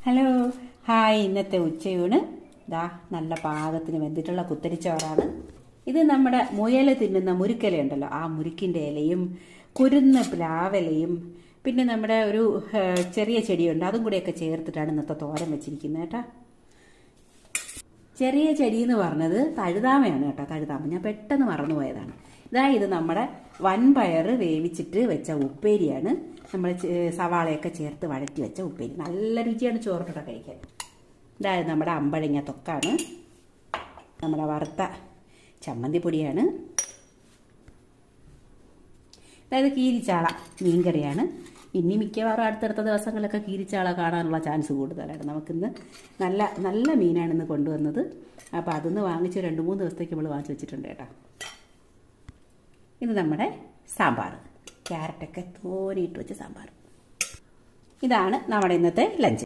Hello hi. ഇന്നത്തെ ഉച്ചയൂണ് ദാ നല്ല പാകത്തിന് വെന്തിട്ടുള്ള കുത്തരിച്ചോറാണ്. ഇത് നമ്മുടെ മുയൽ തിന്നുന്ന മുരുക്കല ഉണ്ടല്ലോ, ആ മുരുക്കിൻ്റെ ഇലയും കുരുന്ന പ്ലാവിലയും പിന്നെ നമ്മുടെ ഒരു ചെറിയ ചെടിയുണ്ട്, അതും കൂടെയൊക്കെ ചേർത്തിട്ടാണ് ഇന്നത്തെ തോരൻ വെച്ചിരിക്കുന്നത് കേട്ടോ. ചെറിയ ചെടി എന്ന് പറഞ്ഞത് തഴുതാമയാണ് കേട്ടോ. തഴുതാമ ഞാൻ പെട്ടെന്ന് മറന്നുപോയതാണ്. ഇത് നമ്മുടെ വൻപയർ വേവിച്ചിട്ട് വെച്ച ഉപ്പേരിയാണ്. നമ്മൾ സവാളയൊക്കെ ചേർത്ത് വഴറ്റി വെച്ച ഉപ്പേരി. നല്ല രുചിയാണ് ചോറിട്ടൊക്കെ കഴിക്കാൻ. ഇതായത് നമ്മുടെ അമ്പഴങ്ങ തൊക്കാണ്. നമ്മുടെ വറുത്ത ചമ്മന്തിപ്പൊടിയാണ്. അതായത് കീരിച്ചാള മീൻകറിയാണ്. ഇനി മിക്കവാറും അടുത്തടുത്ത ദിവസങ്ങളിലൊക്കെ കീരിച്ചാള കാണാനുള്ള ചാൻസ് കൂടുതലാണ്. നമുക്കിന്ന് നല്ല നല്ല മീനാണ് ഇന്ന് കൊണ്ടുവന്നത്. അപ്പോൾ അതൊന്ന് വാങ്ങിച്ച് 2-3 ദിവസത്തേക്ക് നമ്മൾ വാങ്ങിച്ച് വെച്ചിട്ടുണ്ട് കേട്ടോ. ഇത് നമ്മുടെ സാമ്പാർ, ക്യാരറ്റൊക്കെ തോനിയിട്ട് വെച്ച സാമ്പാർ. ഇതാണ് നമ്മുടെ ഇന്നത്തെ ലഞ്ച്.